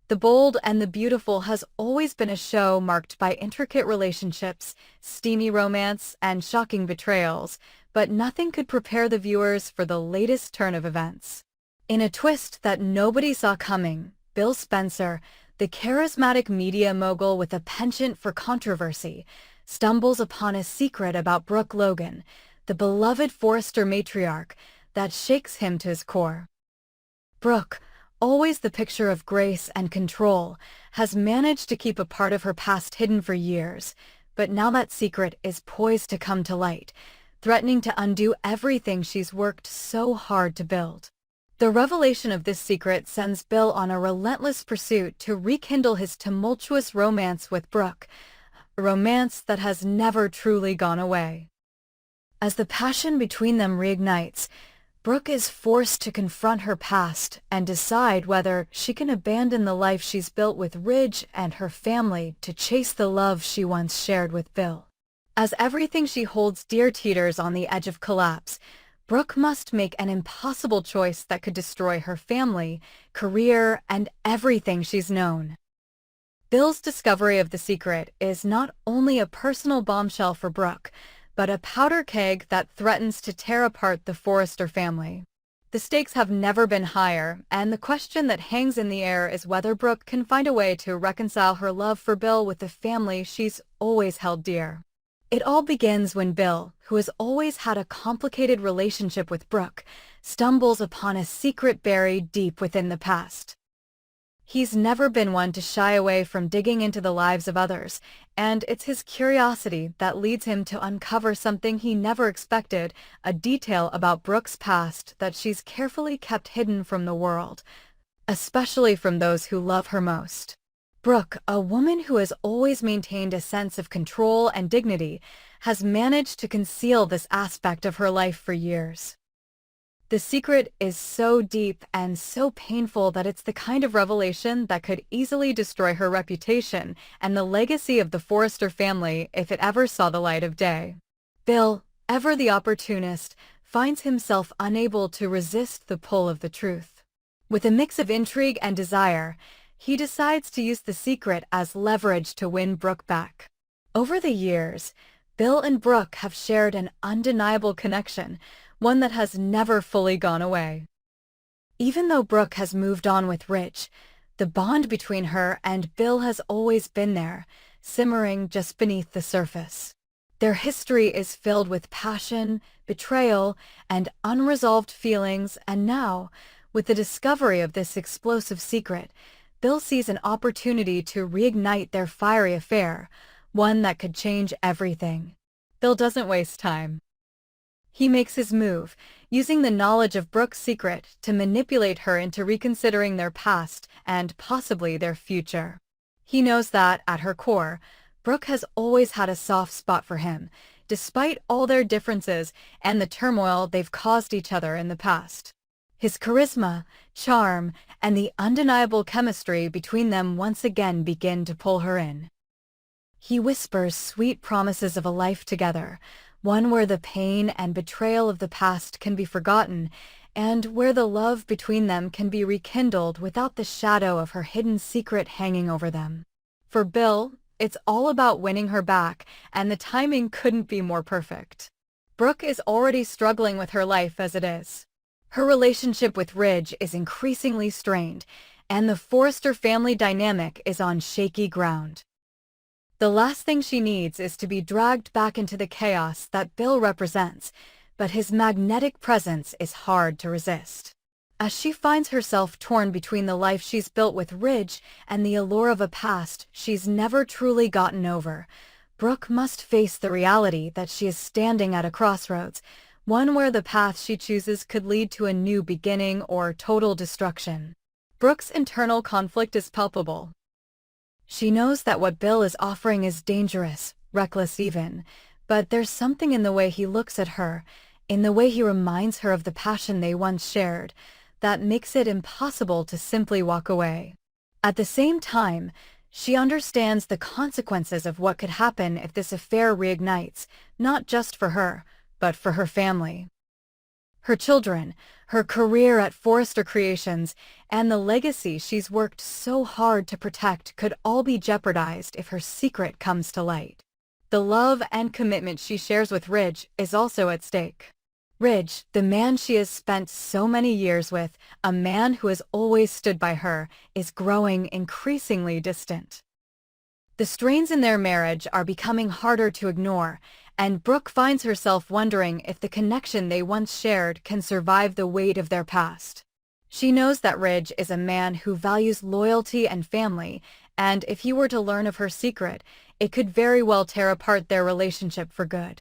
The Bold and the Beautiful has always been a show marked by intricate relationships, steamy romance, and shocking betrayals, but nothing could prepare the viewers for the latest turn of events. In a twist that nobody saw coming, Bill Spencer, the charismatic media mogul with a penchant for controversy, stumbles upon a secret about Brooke Logan, the beloved Forrester matriarch, that shakes him to his core. Brooke, always the picture of grace and control, has managed to keep a part of her past hidden for years, but now that secret is poised to come to light, threatening to undo everything she's worked so hard to build. The revelation of this secret sends Bill on a relentless pursuit to rekindle his tumultuous romance with Brooke, a romance that has never truly gone away. As the passion between them reignites, Brooke is forced to confront her past and decide whether she can abandon the life she's built with Ridge and her family to chase the love she once shared with Bill. As everything she holds dear teeters on the edge of collapse, Brooke must make an impossible choice that could destroy her family, career, and everything she's known. Bill's discovery of the secret is not only a personal bombshell for Brooke, but a powder keg that threatens to tear apart the Forrester family. The stakes have never been higher, and the question that hangs in the air is whether Brooke can find a way to reconcile her love for Bill with the family she's always held dear. It all begins when Bill, who has always had a complicated relationship with Brooke, stumbles upon a secret buried deep within the past. He's never been one to shy away from digging into the lives of others, and it's his curiosity that leads him to uncover something he never expected, a detail about Brooke's past that she's carefully kept hidden from the world, especially from those who love her most. Brooke, a woman who has always maintained a sense of control and dignity, has managed to conceal this aspect of her life for years. The secret is so deep and so painful that it's the kind of revelation that could easily destroy her reputation and the legacy of the Forrester family if it ever saw the light of day. Bill, ever the opportunist, finds himself unable to resist the pull of the truth. With a mix of intrigue and desire, he decides to use the secret as leverage to win Brooke back. Over the years, Bill and Brooke have shared an undeniable connection, one that has never fully gone away. Even though Brooke has moved on with Ridge, the bond between her and Bill has always been there, simmering just beneath the surface. Their history is filled with passion, betrayal, and unresolved feelings, and now, with the discovery of this explosive secret, Bill sees an opportunity to reignite their fiery affair, one that could change everything. Bill doesn't waste time. He makes his move, using the knowledge of Brooke's secret to manipulate her into reconsidering their past and possibly their future. He knows that, at her core, Brooke has always had a soft spot for him, despite all their differences and the turmoil they've caused each other in the past. His charisma, charm, and the undeniable chemistry between them once again begin to pull her in. He whispers sweet promises of a life together, one where the pain and betrayal of the past can be forgotten, and where the love between them can be rekindled without the shadow of her hidden secret hanging over them. For Bill, it's all about winning her back, and the timing couldn't be more perfect. Brooke is already struggling with her life as it is. Her relationship with Ridge is increasingly strained, and the Forrester family dynamic is on shaky ground. The last thing she needs is to be dragged back into the chaos that Bill represents, but his magnetic presence is hard to resist. As she finds herself torn between the life she's built with Ridge and the allure of a past she's never truly gotten over, Brooke must face the reality that she is standing at a crossroads, one where the path she chooses could lead to a new beginning or total destruction. Brooke's internal conflict is palpable. She knows that what Bill is offering is dangerous, reckless even, but there's something in the way he looks at her, in the way he reminds her of the passion they once shared, that makes it impossible to simply walk away. At the same time, she understands the consequences of what could happen if this affair reignites, not just for her, but for her family. Her children, her career at Forrester Creations, and the legacy she's worked so hard to protect could all be jeopardized if her secret comes to light. The love and commitment she shares with Ridge is also at stake. Ridge, the man she has spent so many years with, a man who has always stood by her, is growing increasingly distant. The strains in their marriage are becoming harder to ignore, and Brooke finds herself wondering if the connection they once shared can survive the weight of their past. She knows that Ridge is a man who values loyalty and family, and if he were to learn of her secret, it could very well tear apart their relationship for good.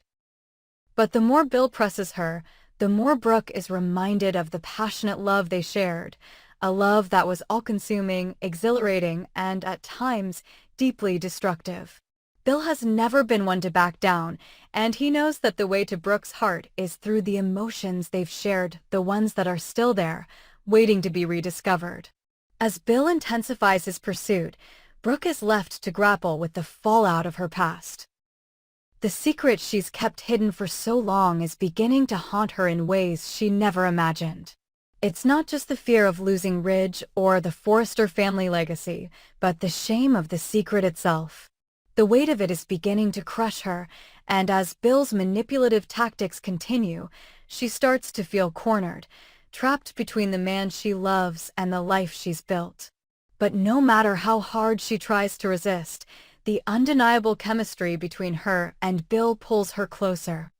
But the more Bill presses her, the more Brooke is reminded of the passionate love they shared, a love that was all-consuming, exhilarating, and at times deeply destructive. Bill has never been one to back down, and he knows that the way to Brooke's heart is through the emotions they've shared, the ones that are still there, waiting to be rediscovered. As Bill intensifies his pursuit, Brooke is left to grapple with the fallout of her past. The secret she's kept hidden for so long is beginning to haunt her in ways she never imagined. It's not just the fear of losing Ridge or the Forrester family legacy, but the shame of the secret itself. The weight of it is beginning to crush her, and as Bill's manipulative tactics continue, she starts to feel cornered, trapped between the man she loves and the life she's built. But no matter how hard she tries to resist, the undeniable chemistry between her and Bill pulls her closer.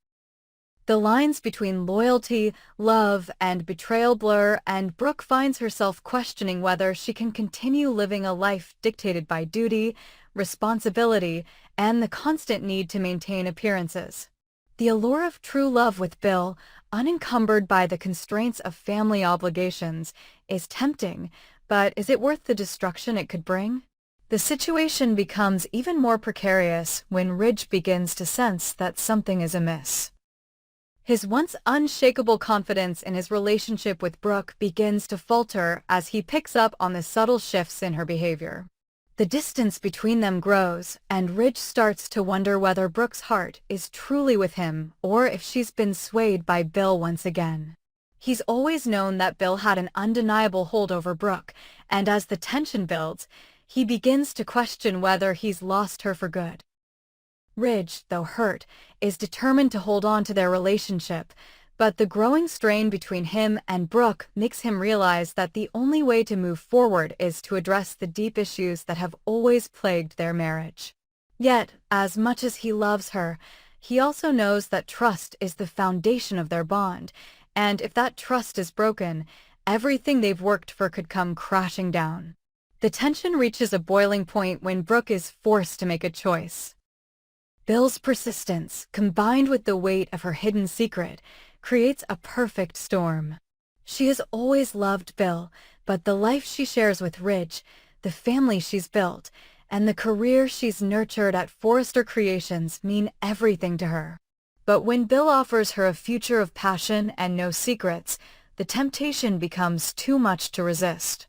The lines between loyalty, love, and betrayal blur, and Brooke finds herself questioning whether she can continue living a life dictated by duty, responsibility, and the constant need to maintain appearances. The allure of true love with Bill, unencumbered by the constraints of family obligations, is tempting, but is it worth the destruction it could bring? The situation becomes even more precarious when Ridge begins to sense that something is amiss. His once unshakable confidence in his relationship with Brooke begins to falter as he picks up on the subtle shifts in her behavior. The distance between them grows, and Ridge starts to wonder whether Brooke's heart is truly with him or if she's been swayed by Bill once again. He's always known that Bill had an undeniable hold over Brooke, and as the tension builds, he begins to question whether he's lost her for good. Ridge, though hurt, is determined to hold on to their relationship, but the growing strain between him and Brooke makes him realize that the only way to move forward is to address the deep issues that have always plagued their marriage. Yet, as much as he loves her, he also knows that trust is the foundation of their bond, and if that trust is broken, everything they've worked for could come crashing down. The tension reaches a boiling point when Brooke is forced to make a choice. Bill's persistence, combined with the weight of her hidden secret, creates a perfect storm. She has always loved Bill, but the life she shares with Ridge, the family she's built, and the career she's nurtured at Forrester Creations mean everything to her. But when Bill offers her a future of passion and no secrets, the temptation becomes too much to resist.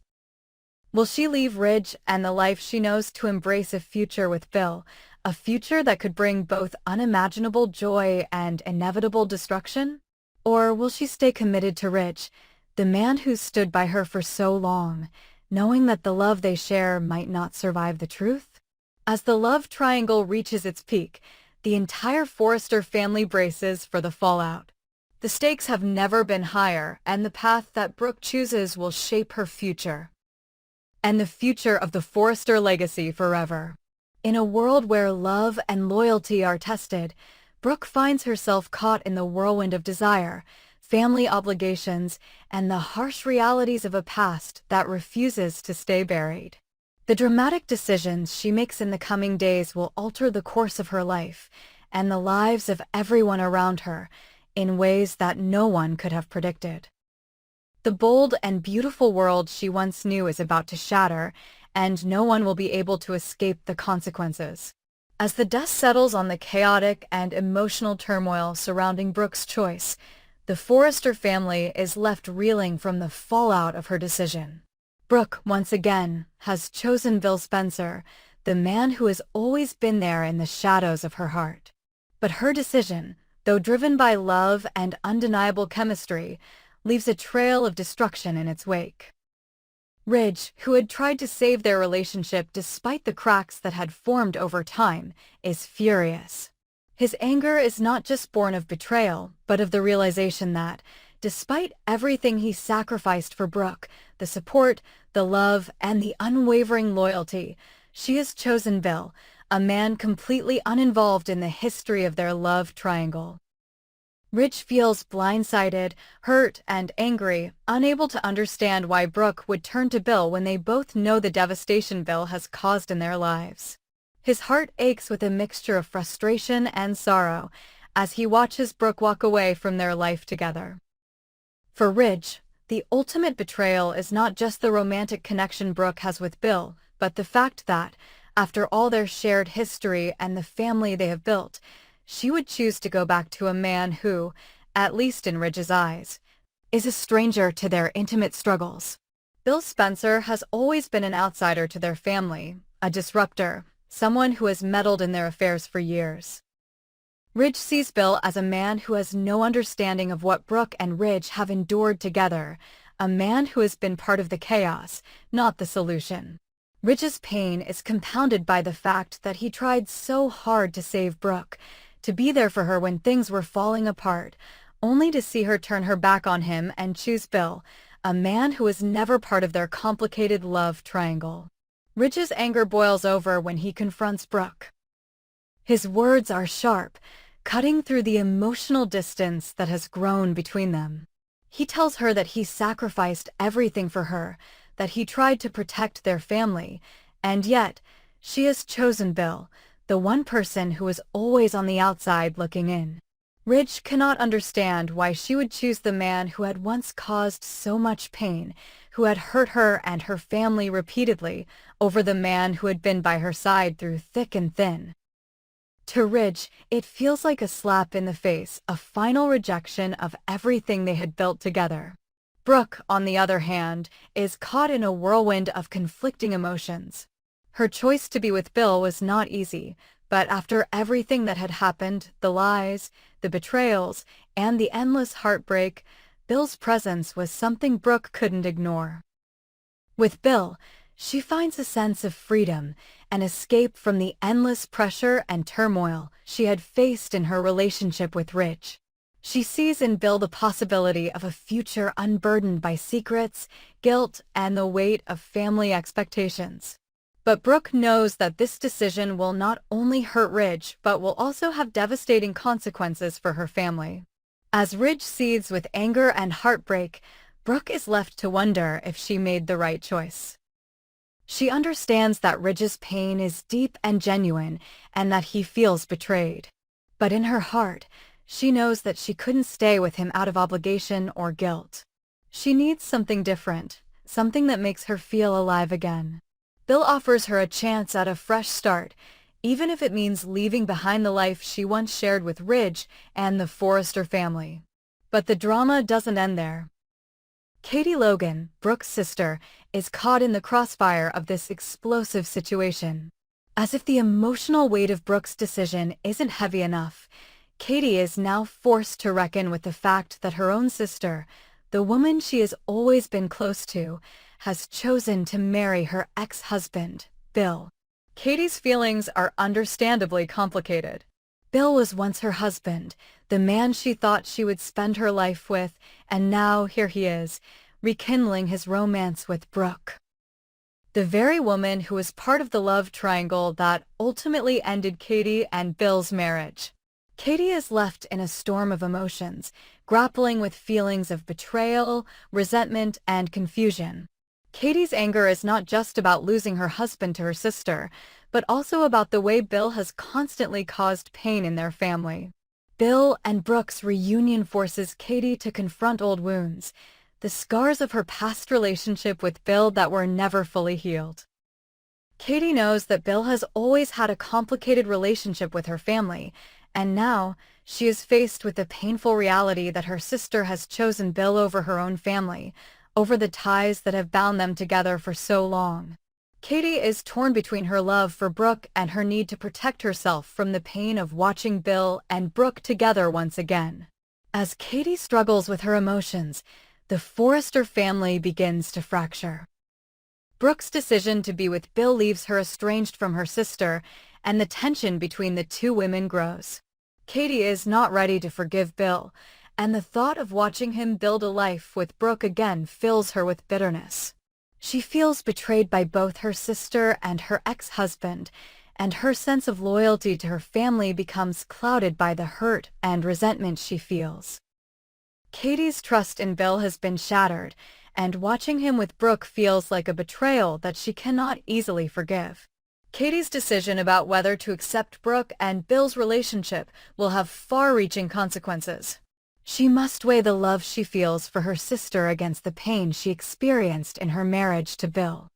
Will she leave Ridge and the life she knows to embrace a future with Bill, a future that could bring both unimaginable joy and inevitable destruction? Or will she stay committed to Ridge, the man who's stood by her for so long, knowing that the love they share might not survive the truth? As the love triangle reaches its peak, the entire Forrester family braces for the fallout. The stakes have never been higher, and the path that Brooke chooses will shape her future. And the future of the Forrester legacy forever. In a world where love and loyalty are tested, Brooke finds herself caught in the whirlwind of desire, family obligations, and the harsh realities of a past that refuses to stay buried. The dramatic decisions she makes in the coming days will alter the course of her life and the lives of everyone around her in ways that no one could have predicted. The bold and beautiful world she once knew is about to shatter, and no one will be able to escape the consequences. As the dust settles on the chaotic and emotional turmoil surrounding Brooke's choice, the Forrester family is left reeling from the fallout of her decision. Brooke, once again, has chosen Bill Spencer, the man who has always been there in the shadows of her heart. But her decision, though driven by love and undeniable chemistry, leaves a trail of destruction in its wake. Ridge, who had tried to save their relationship despite the cracks that had formed over time, is furious. His anger is not just born of betrayal, but of the realization that, despite everything he sacrificed for Brooke, the support, the love, and the unwavering loyalty, she has chosen Bill, a man completely uninvolved in the history of their love triangle. Ridge feels blindsided, hurt, and angry, unable to understand why Brooke would turn to Bill when they both know the devastation Bill has caused in their lives. His heart aches with a mixture of frustration and sorrow as he watches Brooke walk away from their life together. For Ridge, the ultimate betrayal is not just the romantic connection Brooke has with Bill, but the fact that, after all their shared history and the family they have built, she would choose to go back to a man who, at least in Ridge's eyes, is a stranger to their intimate struggles. Bill Spencer has always been an outsider to their family, a disruptor, someone who has meddled in their affairs for years. Ridge sees Bill as a man who has no understanding of what Brooke and Ridge have endured together, a man who has been part of the chaos, not the solution. Ridge's pain is compounded by the fact that he tried so hard to save Brooke, to be there for her when things were falling apart, only to see her turn her back on him and choose Bill, a man who was never part of their complicated love triangle. Ridge's anger boils over when he confronts Brooke. His words are sharp, cutting through the emotional distance that has grown between them. He tells her that he sacrificed everything for her, that he tried to protect their family, and yet, she has chosen Bill, the one person who is always on the outside looking in. Ridge cannot understand why she would choose the man who had once caused so much pain, who had hurt her and her family repeatedly, over the man who had been by her side through thick and thin. To Ridge, it feels like a slap in the face, a final rejection of everything they had built together. Brooke, on the other hand, is caught in a whirlwind of conflicting emotions. Her choice to be with Bill was not easy, but after everything that had happened, the lies, the betrayals, and the endless heartbreak, Bill's presence was something Brooke couldn't ignore. With Bill, she finds a sense of freedom, an escape from the endless pressure and turmoil she had faced in her relationship with Ridge. She sees in Bill the possibility of a future unburdened by secrets, guilt, and the weight of family expectations. But Brooke knows that this decision will not only hurt Ridge, but will also have devastating consequences for her family. As Ridge seethes with anger and heartbreak, Brooke is left to wonder if she made the right choice. She understands that Ridge's pain is deep and genuine, and that he feels betrayed. But in her heart, she knows that she couldn't stay with him out of obligation or guilt. She needs something different, something that makes her feel alive again. Bill offers her a chance at a fresh start, even if it means leaving behind the life she once shared with Ridge and the Forrester family. But the drama doesn't end there. Katie Logan, Brooke's sister, is caught in the crossfire of this explosive situation. As if the emotional weight of Brooke's decision isn't heavy enough, Katie is now forced to reckon with the fact that her own sister, the woman she has always been close to, has chosen to marry her ex-husband, Bill. Katie's feelings are understandably complicated. Bill was once her husband, the man she thought she would spend her life with, and now here he is, rekindling his romance with Brooke. The very woman who was part of the love triangle that ultimately ended Katie and Bill's marriage. Katie is left in a storm of emotions, grappling with feelings of betrayal, resentment, and confusion. Katie's anger is not just about losing her husband to her sister, but also about the way Bill has constantly caused pain in their family. Bill and Brooke's reunion forces Katie to confront old wounds, the scars of her past relationship with Bill that were never fully healed. Katie knows that Bill has always had a complicated relationship with her family, and now she is faced with the painful reality that her sister has chosen Bill over her own family, over the ties that have bound them together for so long. Katie is torn between her love for Brooke and her need to protect herself from the pain of watching Bill and Brooke together once again. As Katie struggles with her emotions, the Forrester family begins to fracture. Brooke's decision to be with Bill leaves her estranged from her sister, and the tension between the two women grows. Katie is not ready to forgive Bill, and the thought of watching him build a life with Brooke again fills her with bitterness. She feels betrayed by both her sister and her ex-husband, and her sense of loyalty to her family becomes clouded by the hurt and resentment she feels. Katie's trust in Bill has been shattered, and watching him with Brooke feels like a betrayal that she cannot easily forgive. Katie's decision about whether to accept Brooke and Bill's relationship will have far-reaching consequences. She must weigh the love she feels for her sister against the pain she experienced in her marriage to Bill.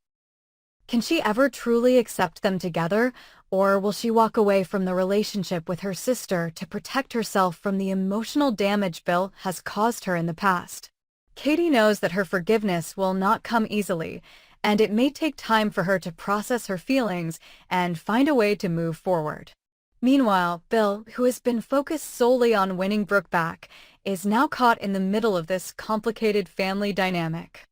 Can she ever truly accept them together, or will she walk away from the relationship with her sister to protect herself from the emotional damage Bill has caused her in the past? Katie knows that her forgiveness will not come easily, and it may take time for her to process her feelings and find a way to move forward. Meanwhile, Bill, who has been focused solely on winning Brooke back, is now caught in the middle of this complicated family dynamic.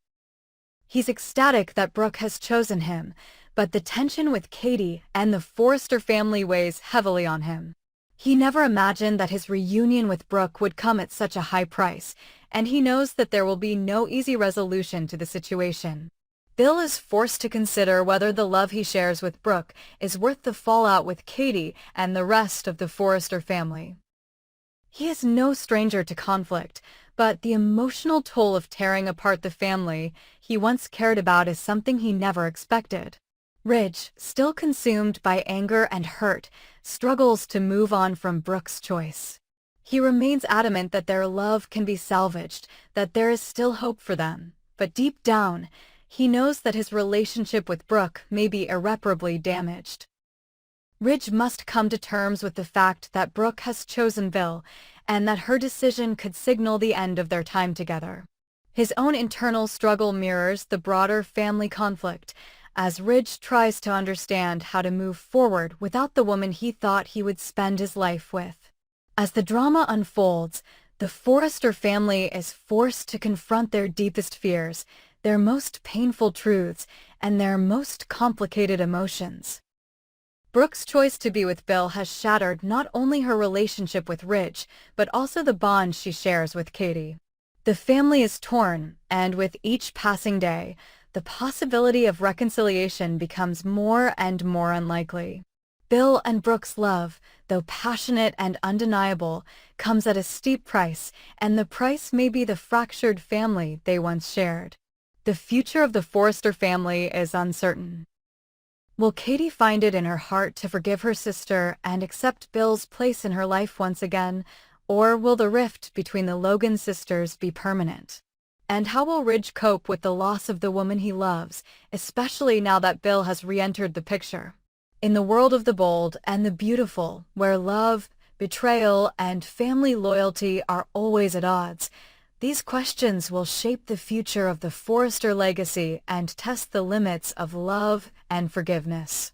He's ecstatic that Brooke has chosen him, but the tension with Katie and the Forrester family weighs heavily on him. He never imagined that his reunion with Brooke would come at such a high price, and he knows that there will be no easy resolution to the situation. Bill is forced to consider whether the love he shares with Brooke is worth the fallout with Katie and the rest of the Forrester family. He is no stranger to conflict, but the emotional toll of tearing apart the family he once cared about is something he never expected. Ridge, still consumed by anger and hurt, struggles to move on from Brooke's choice. He remains adamant that their love can be salvaged, that there is still hope for them, but deep down, he knows that his relationship with Brooke may be irreparably damaged. Ridge must come to terms with the fact that Brooke has chosen Bill, and that her decision could signal the end of their time together. His own internal struggle mirrors the broader family conflict, as Ridge tries to understand how to move forward without the woman he thought he would spend his life with. As the drama unfolds, the Forrester family is forced to confront their deepest fears, their most painful truths, and their most complicated emotions. Brooke's choice to be with Bill has shattered not only her relationship with Ridge, but also the bond she shares with Katie. The family is torn, and with each passing day, the possibility of reconciliation becomes more and more unlikely. Bill and Brooke's love, though passionate and undeniable, comes at a steep price, and the price may be the fractured family they once shared. The future of the Forrester family is uncertain. Will Katie find it in her heart to forgive her sister and accept Bill's place in her life once again, or will the rift between the Logan sisters be permanent? And how will Ridge cope with the loss of the woman he loves, especially now that Bill has re-entered the picture? In the world of the bold and the beautiful, where love, betrayal, and family loyalty are always at odds, these questions will shape the future of the Forrester legacy and test the limits of love and forgiveness.